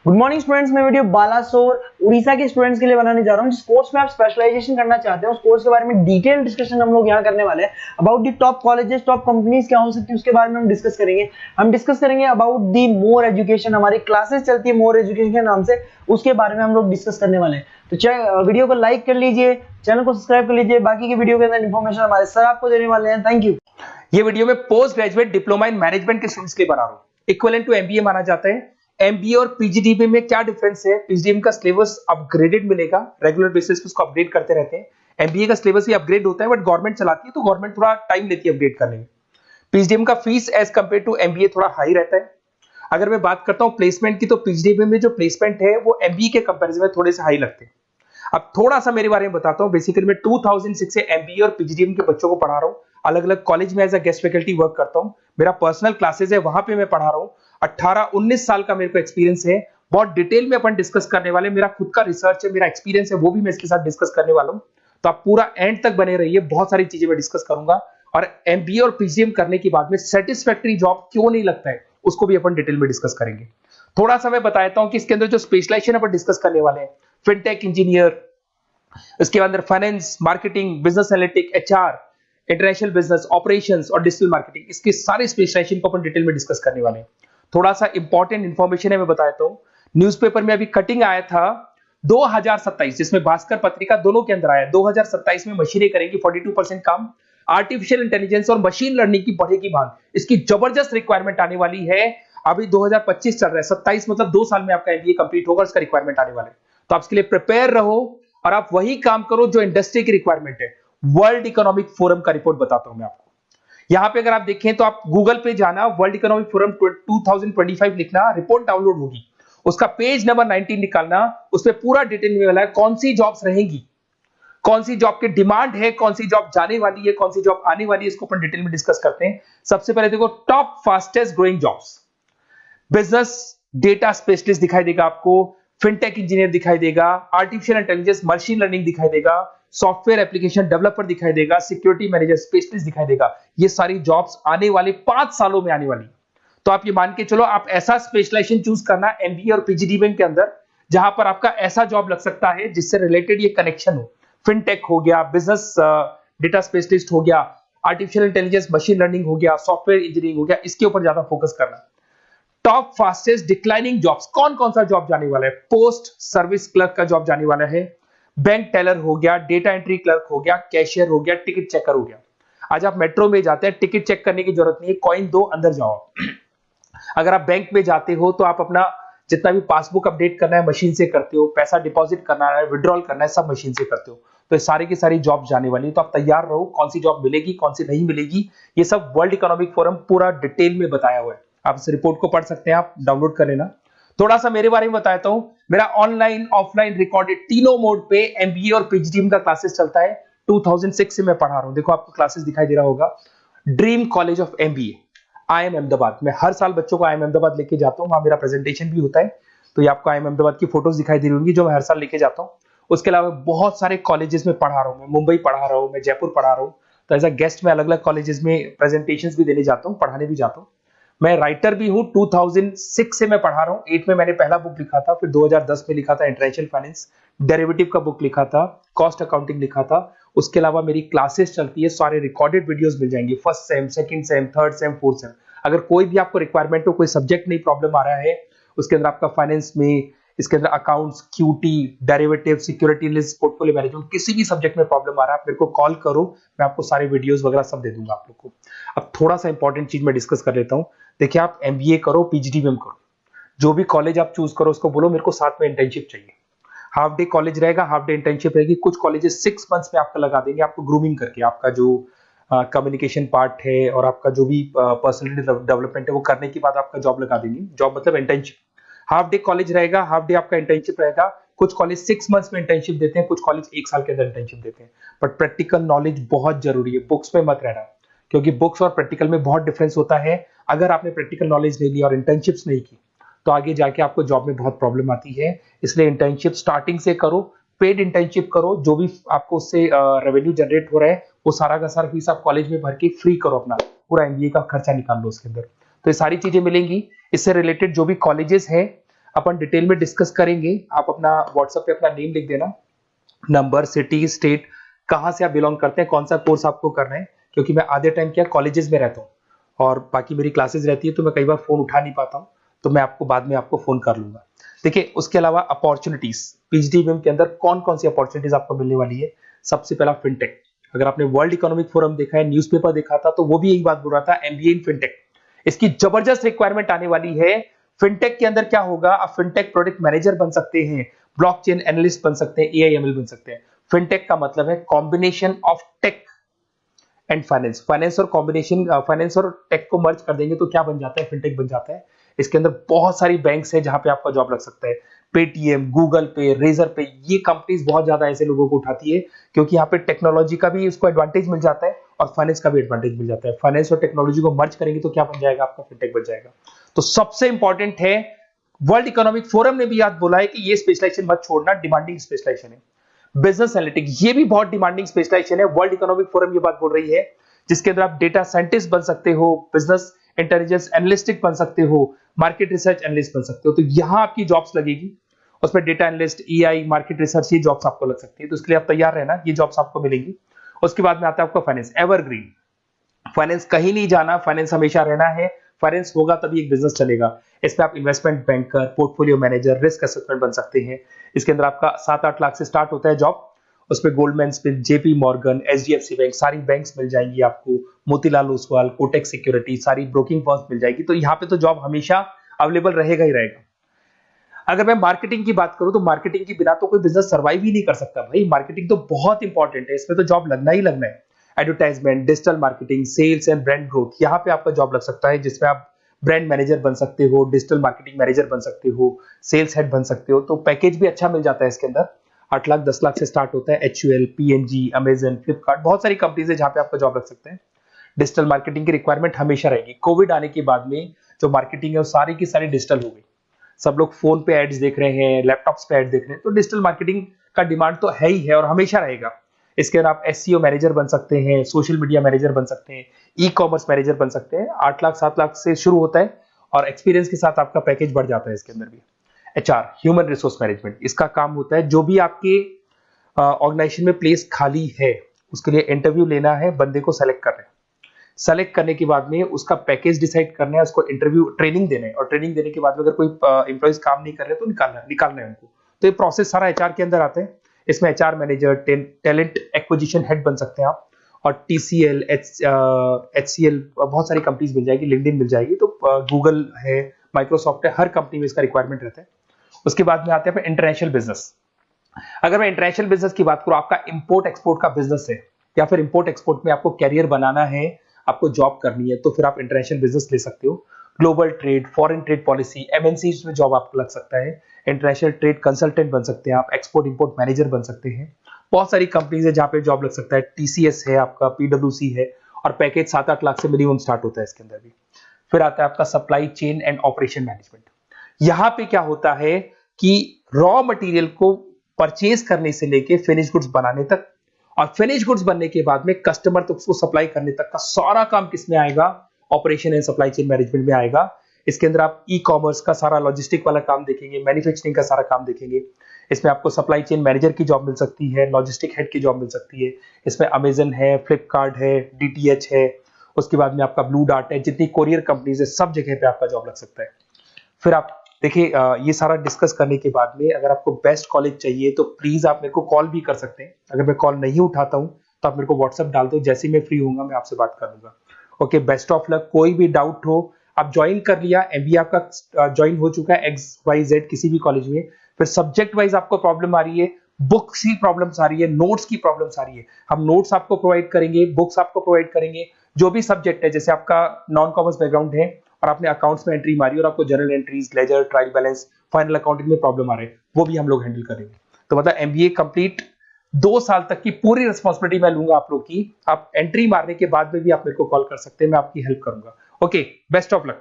Good morning students, मैं video Balasore Orissa के students के लिए बनाने जा रहा हूं। जिस कोर्स में आप स्पेशलाइजेशन करना चाहते हैं उस कोर्स के बारे में डिटेल डिस्कशन हम लोग यहां करने वाले हैं। About the top colleges, top companies क्या हो सकती है उसके बारे में हम डिस्कस करेंगे। अबाउट दी मोर एजुकेशन, हमारी क्लासेस चलती है मोर एजुकेशन के नाम से, उसके बारे में हम लोग डिस्कस करने वाले हैं। तो वीडियो को लाइक कर लीजिए, चैनल को सब्सक्राइब कर लीजिए। बाकी की वीडियो के अंदर इन्फॉर्मेशन हमारे सर आपको देने वाले हैं। Thank you. ये वीडियो में post graduate diploma in management के स्टूडेंट्स के लिए बना रहा हूं। इक्विवेलेंट टू एमबीए माना जाता है। एमबीए और पीजीडीबी में क्या डिफरेंस है? पीजीडीबी का सिलेबस अपग्रेडेड मिलेगा, रेगुलर बेसिस पे उसको अपडेट करते रहते हैं। एमबीए का सिलेबस भी अपग्रेड होता है, बट गवर्नमेंट चलाती है तो गवर्नमेंट थोड़ा टाइम लेती है अपडेट करने में। पीजीडीबी का fees as compare to MBA थोड़ा हाई रहता है। अगर मैं बात करता हूं प्लेसमेंट की, तो पीजीडीबी में जो प्लेसमेंट है वो एमबीए के कंपेरिजन में थोड़े से हाई लगते हैं। अब थोड़ा सा मेरे बारे में बताता हूं। बेसिकली मैं 2006 से एमबीए और पीजीडीएम के बच्चों को पढ़ा रहा हूं। अलग अलग कॉलेज में as a guest faculty work करता हूं। मेरा पर्सनल क्लासेस है, वहां पे मैं पढ़ा रहा हूं। 18-19 साल का मेरे को एक्सपीरियंस है। बहुत डिटेल में अपन डिस्कस करने वाले। मेरा खुद का रिसर्च है, मेरा एक्सपीरियंस है, वो भी मैं इसके साथ डिस्कस करने वाला हूं। तो आप पूरा एंड तक बने रहिए, बहुत सारी चीजें मैं डिस्कस करूंगा। और एमबीए और पीजीडीएम करने के बाद में सेटिस्फैक्टरी जॉब क्यों नहीं लगता है उसको भी अपन डिटेल में डिस्कस करेंगे। थोड़ा सा मैं बताता हूं कि इसके अंदर जो स्पेशलाइजेशन अपन डिस्कस करने वाले हैं, फिनटेक इंजीनियर, इसके अंदर finance, marketing, business analytic, HR, international business, operations और डिजिटल मार्केटिंग, इसके सारे स्पेशलाइजेशन को अपन डिटेल में डिस्कस करने वाले हैं। थोड़ा सा इंपॉर्टेंट इंफॉर्मेशन है, मैं बताता हूं। न्यूज़पेपर में अभी कटिंग आया था 2027, जिसमें भास्कर पत्रिका दोनों के अंदर आया। 2027 में मशीनें करेंगी 42% काम। आर्टिफिशियल इंटेलिजेंस और मशीन लर्निंग की बढ़ेगी मांग। इसकी जबरदस्त रिक्वायरमेंट आने वाली है। अभी 2025 चल रहा है, 27 मतलब 2 साल में आपका एमबीए कंप्लीट होगा, उसका रिक्वायरमेंट आने वाला है। तो आप इसके लिए प्रिपेयर रहो और आप वही काम करो जो इंडस्ट्री की रिक्वायरमेंट है। वर्ल्ड इकोनॉमिक फोरम का रिपोर्ट बताता हूं मैं आपको। यहां पे अगर आप देखें तो आप गूगल पे जाना, वर्ल्ड इकोनॉमिक फोरम 2025 लिखना, रिपोर्ट डाउनलोड होगी। उसका पेज नंबर 19 निकालना, उसमें पूरा डिटेल में मिला है कौन सी जॉब्स रहेंगी, कौन सी जॉब की डिमांड है, कौन सी जॉब जाने वाली है, कौन सी जॉब आने वाली है। इसको अपन डिटेल में डिस्कस करते हैं। सबसे पहले देखो, top fastest growing jobs. Business data specialist दिखाई देगा आपको, फिनटेक इंजीनियर दिखाई देगा, आर्टिफिशियल इंटेलिजेंस मशीन लर्निंग दिखाई देगा, सॉफ्टवेयर एप्लीकेशन डेवलपर दिखाई देगा, सिक्योरिटी मैनेजर स्पेशलिस्ट दिखाई देगा। ये सारी जॉब्स आने वाले 5 सालों में आने वाली। तो आप ये मान के चलो, आप ऐसा स्पेशलाइजेशन चूज करना एमबीए और पीजीडीएम के अंदर जहां पर आपका ऐसा जॉब लग सकता है जिससे रिलेटेड ये कनेक्शन हो। फिनटेक हो गया, बिजनेस डेटा स्पेशलिस्ट हो गया, आर्टिफिशियल इंटेलिजेंस मशीन लर्निंग हो गया, सॉफ्टवेयर इंजीनियरिंग हो गया, इसके ऊपर ज्यादा फोकस करना। टॉप फास्टेस्ट डिक्लाइनिंग जॉब्स, कौन कौन सा जॉब जाने वाला है? पोस्ट सर्विस क्लर्क का जॉब जाने वाला है, बैंक टेलर हो गया, डेटा एंट्री क्लर्क हो गया, कैशियर हो गया, टिकट चेकर हो गया। आज आप मेट्रो में जाते हैं, टिकट चेक करने की जरूरत नहीं है, कॉइन दो अंदर जाओ। अगर आप बैंक में जाते हो तो आप अपना जितना भी पासबुक अपडेट करना है मशीन से करते हो, पैसा डिपॉजिट करना है, विड्रॉल करना है, सब मशीन से करते हो। तो ये सारी की सारी जॉब जाने वाली है। तो आप तैयार रहो, कौन सी जॉब मिलेगी, कौन सी नहीं मिलेगी, ये सब वर्ल्ड इकोनॉमिक फोरम पूरा डिटेल में बताया हुआ है। आप इस रिपोर्ट को पढ़ सकते हैं, आप डाउनलोड कर लेना। थोड़ा सा मेरे बारे में बताता हूं। मेरा ऑनलाइन ऑफलाइन रिकॉर्डेड तीनों मोड पे एमबीए और पीजीडीएम का क्लासेस चलता है। 2006 से मैं पढ़ा रहा हूं। देखो आपको क्लासेस दिखाई दे रहा होगा। Dream college of MBA, IIM Ahmedabad. मैं हर साल बच्चों को आईएम अहमदाबाद लेके जाता हूं, वहां मेरा प्रेजेंटेशन भी होता है। तो ये आपको आईएम अहमदाबाद की फोटोज दिखाई दे रही होंगी जो मैं हर साल लेके जाता हूं। उसके अलावा बहुत सारे कॉलेजेस में पढ़ा रहा हूं। मैं मुंबई पढ़ा रहा हूं, मैं जयपुर पढ़ा रहा हूं। तो एज अ गेस्ट में अलग अलग कॉलेजेस में प्रेजेंटेशंस भी देने जाता हूं, पढ़ाने भी जाता हूं। मैं राइटर भी हूं। 2006 से मैं पढ़ा रहा हूं। 8 में मैंने पहला बुक लिखा था, फिर 2010 में लिखा था इंटरनेशनल फाइनेंस, डेरिवेटिव का बुक लिखा था, कॉस्ट अकाउंटिंग लिखा था। उसके अलावा मेरी क्लासेस चलती है, सारे रिकॉर्डेड वीडियोस मिल जाएंगे, first sem, second same, third same, fourth same. अगर कोई भी आपको रिक्वायरमेंट हो, कोई सब्जेक्ट नहीं प्रॉब्लम आ रहा है, उसके अंदर आपका फाइनेंस में, इसके अंदर accounts, QT, derivative, security list, portfolio management, किसी भी सब्जेक्ट में प्रॉब्लम आ रहा है, आप मेरे को कॉल करो, मैं आपको सारे वीडियोस वगैरह सब दे दूंगा आप लोग को। अब थोड़ा सा इंपॉर्टेंट चीज मैं डिस्कस कर लेता हूं। देखिए, आप एमबीए करो, पीजीडीएम करो, जो भी कॉलेज आप चूज करो, उसको बोलो मेरे को साथ में इंटर्नशिप चाहिए। हाफ डे कॉलेज रहेगा, हाफ डे इंटर्नशिप रहेगी। कुछ कॉलेजेस 6 मंथ्स में आपका लगा देंगे, आपको ग्रूमिंग करके, आपका जो कम्युनिकेशन पार्ट है और आपका जो भी पर्सनैलिटी डेवलपमेंट है वो करने के बाद आपका जॉब लगा देंगे। जॉब मतलब इंटर्नशिप। हाफ डे कॉलेज रहेगा, हाफ डे आपका इंटर्नशिप रहेगा। कुछ कॉलेज 6 मंथ्स में इंटर्नशिप देते हैं, कुछ कॉलेज 1 साल के अंदर इंटर्नशिप देते हैं। बट प्रैक्टिकल नॉलेज बहुत जरूरी है, बुक्स में मत रहना, क्योंकि बुक्स और प्रैक्टिकल में बहुत डिफरेंस होता है। अगर आपने प्रैक्टिकल नॉलेज ले लिया और इंटर्नशिप्स नहीं की तो आगे जाके आपको जॉब में बहुत प्रॉब्लम आती है। इसलिए इंटर्नशिप स्टार्टिंग से करो, पेड इंटर्नशिप करो, जो भी आपको उससे रेवेन्यू जनरेट हो रहा है वो सारा का सारा फीस आप कॉलेज में भर के फ्री करो, अपना पूरा एमबीए का खर्चा निकाल लो उसके अंदर। तो ये सारी चीजें मिलेंगी। इससे रिलेटेड जो भी कॉलेजेस है अपन डिटेल में डिस्कस करेंगे। आप अपना व्हाट्सएप पे अपना नेम लिख देना, नंबर, सिटी, स्टेट, कहाँ से आप बिलोंग करते हैं, कौन सा कोर्स आपको करना है, क्योंकि मैं आधे टाइम क्या कॉलेजेस में रहता हूँ और बाकी मेरी क्लासेस रहती है, तो मैं कई बार फोन उठा नहीं पाता हूँ, तो मैं आपको बाद में आपको फोन कर लूंगा। देखिए, उसके अलावा अपॉर्चुनिटीज पीजीडीबीएम के अंदर कौन कौन सी अपॉर्चुनिटीज आपको मिलने वाली है। सबसे पहला फिनटेक। अगर आपने वर्ल्ड इकोनॉमिक फोरम देखा है, न्यूज़पेपर देखा था, तो वो भी यही बात बोल रहा था, एमबीए इन फिनटेक। इसकी जबरदस्त रिक्वायरमेंट आने वाली है। फिनटेक के अंदर क्या होगा, आप फिनटेक प्रोडक्ट मैनेजर बन सकते हैं, ब्लॉकचेन एनालिस्ट बन सकते हैं, एआईएमएल बन सकते हैं। फिनटेक का मतलब है combination of tech and finance. Finance और टेक को मर्ज कर देंगे तो क्या बन जाता है, फिनटेक बन जाता है। इसके अंदर बहुत सारी बैंक्स है जहां पे आपका जॉब लग सकता है। पेटीएम, गूगल पे, रेजर पे, ये कंपनीज बहुत ज्यादा ऐसे लोगों को उठाती है, क्योंकि यहाँ पे टेक्नोलॉजी का भी उसको एडवांटेज मिल जाता है और फाइनेंस का भी एडवांटेज मिल जाता है। फाइनेंस और टेक्नोलॉजी को मर्ज करेंगे तो क्या बन जाएगा, आपका फिनटेक बन जाएगा। तो सबसे इंपॉर्टेंट है, वर्ल्ड इकोनॉमिक फोरम ने भी याद बोला है कि ये स्पेशलाइजेशन मत छोड़ना, डिमांडिंग स्पेशलाइजेशन है। बिजनेस एनालिटिक, ये भी बहुत डिमांडिंग स्पेशलाइजेशन है। वर्ल्ड इकोनॉमिक फोरम ये बात बोल रही है, जिसके अंदर आप डेटा साइंटिस्ट बन सकते हो, बिजनेस इंटेलिजेंस एनालिस्टिक बन सकते हो, मार्केट रिसर्च एनालिस्ट बन सकते हो। तो यहां आपकी जॉब्स लगेगी, उसमें data analyst, EI, market research, ये जॉब्स आपको लग सकती है। तो इसके लिए आप तैयार रहना, ये जॉब्स आपको मिलेंगी। उसके बाद में आता है आपका फाइनेंस, एवरग्रीन। फाइनेंस कहीं नहीं जाना, फाइनेंस हमेशा रहना है। फाइनेंस होगा तभी एक बिजनेस चलेगा। इसमें आप investment banker, portfolio manager, risk assessment बन सकते हैं। इसके अंदर आपका 7-8 लाख से स्टार्ट होता है जॉब। उसमें Goldman Smith, JP Morgan, HDFC bank, सारी बैंक्स मिल जाएंगी आपको, मोतीलाल ओसवाल, कोटक सिक्योरिटी, सारी ब्रोकिंग फर्म्स मिल जाएगी। तो यहाँ पे तो जॉब हमेशा अवेलेबल रहेगा ही रहेगा। अगर मैं मार्केटिंग की बात करूं तो मार्केटिंग के बिना तो कोई बिजनेस सर्वाइव ही नहीं कर सकता भाई। मार्केटिंग तो बहुत इंपॉर्टेंट है, इसमें तो जॉब लगना ही लगना है। Advertisement, digital marketing, sales and brand growth, यहाँ पे आपका जॉब लग सकता है, जिसमें आप ब्रांड मैनेजर बन सकते हो, डिजिटल मार्केटिंग मैनेजर बन सकते हो, सेल्स हेड बन सकते हो। तो पैकेज भी अच्छा मिल जाता है इसके अंदर, 8 लाख 10 लाख से स्टार्ट होता है। एचयूएल, पीएनजी, अमेजन, फ्लिपकार्ट, बहुत सारी कंपनीज है जहां पे आपका जॉब लग सकते हैं। डिजिटल मार्केटिंग की रिक्वायरमेंट हमेशा रहेगी। कोविड आने के बाद में जो मार्केटिंग है वो सारी की सारी डिजिटल हो गई। सब लोग फोन पे एड्स देख रहे हैं, लैपटॉप्स पे एड देख रहे हैं, तो डिजिटल मार्केटिंग का डिमांड तो है ही है और हमेशा रहेगा। इसके अंदर आप एसईओ मैनेजर बन सकते हैं, सोशल मीडिया मैनेजर बन सकते हैं, ई कॉमर्स मैनेजर बन सकते हैं। 8 लाख 7 लाख से शुरू होता है और एक्सपीरियंस के साथ आपका पैकेज बढ़ जाता है इसके अंदर भी। एचआर, ह्यूमन रिसोर्स मैनेजमेंट, इसका काम होता है जो भी आपके ऑर्गेनाइजेशन में प्लेस खाली है उसके लिए इंटरव्यू लेना है, बंदे को सेलेक्ट करना है। सेलेक्ट करने के बाद में उसका पैकेज डिसाइड करना है, उसको इंटरव्यू ट्रेनिंग देना है और ट्रेनिंग देने के बाद में अगर कोई एम्प्लॉइज काम नहीं कर रहे तो निकालना है उनको। तो ये प्रोसेस सारा एचआर के अंदर आता है। इसमें HR manager, talent acquisition head बन सकते हैं आप, और टीसीएल, एचसीएल, बहुत सारी कंपनीज मिल जाएगी, लिंक्डइन मिल जाएगी, तो गूगल है, माइक्रोसॉफ्ट है, हर कंपनी में इसका रिक्वायरमेंट रहता है। उसके बाद में आते हैं इंटरनेशनल बिजनेस। अगर मैं इंटरनेशनल बिजनेस की बात करूं, आपका इंपोर्ट एक्सपोर्ट का बिजनेस है या फिर इंपोर्ट एक्सपोर्ट में आपको कैरियर बनाना है, आपको जॉब करनी है, तो फिर आप इंटरनेशनल बिजनेस ले सकते हो। Global trade, foreign trade policy, MNC में जॉब आपको लग सकता है। इंटरनेशनल ट्रेड कंसल्टेंट बन सकते हैं आप, एक्सपोर्ट इंपोर्ट मैनेजर बन सकते हैं। बहुत सारी कंपनीज है जहां पे जॉब लग सकता है। टीसीएस है आपका, पीडब्ल्यूसी है, और पैकेज 7-8 लाख से मिनिमम स्टार्ट होता है इसके अंदर भी। फिर आता है आपका supply chain and operation management. यहां पे क्या होता है कि रॉ मटेरियल को परचेज करने से लेके फिनिश गुड्स बनाने तक, और फिनिश गुड्स बनने के बाद में कस्टमर तक उसको सप्लाई करने तक का सारा काम किसमें आएगा, operation and supply chain management में आएगा। इसके अंदर आप ई कॉमर्स का सारा लॉजिस्टिक वाला काम देखेंगे, मैन्युफैक्चरिंग का सारा काम देखेंगे। इसमें आपको सप्लाई चेन मैनेजर की जॉब मिल सकती है, लॉजिस्टिक हेड की जॉब मिल सकती है। इसमें अमेजन है, फ्लिपकार्ट है, डीटीएच है, उसके बाद में आपका ब्लू डार्ट है, जितनी कोरियर कंपनीज है सब जगह पे आपका जॉब लग सकता है। फिर आप देखिए, ये सारा डिस्कस करने के बाद में अगर आपको बेस्ट कॉलेज चाहिए तो प्लीज आप मेरे को कॉल भी कर सकते हैं। अगर मैं कॉल नहीं उठाता हूं तो आप मेरे को व्हाट्सएप डाल दो, जैसे ही मैं फ्री होऊंगा मैं आपसे बात कर लूंगा। Okay, best of luck. कोई भी डाउट हो, आप ज्वाइन कर लिया, एमबीए आपका ज्वाइन हो चुका है XYZ किसी भी कॉलेज में, फिर सब्जेक्ट वाइज आपको प्रॉब्लम आ रही है, बुक्स की प्रॉब्लम्स आ रही है, नोट्स की प्रॉब्लम्स आ रही है, हम नोट्स आपको प्रोवाइड करेंगे, बुक्स आपको प्रोवाइड करेंगे। जो भी सब्जेक्ट है, जैसे आपका नॉन कॉमर्स बैकग्राउंड है और आपने अकाउंट्स में एंट्री मारी और आपको general entries, ledger, trial balance, final accounting में प्रॉब्लम आ रहे हैं, वो भी हम लोग हैंडल करेंगे। तो मतलब एमबीए कंप्लीट 2 साल तक की पूरी रिस्पॉन्सिबिलिटी मैं लूंगा आप लोग की। आप एंट्री मारने के बाद में भी आप मेरे को कॉल कर सकते हैं, मैं आपकी हेल्प करूंगा। Okay, best of luck.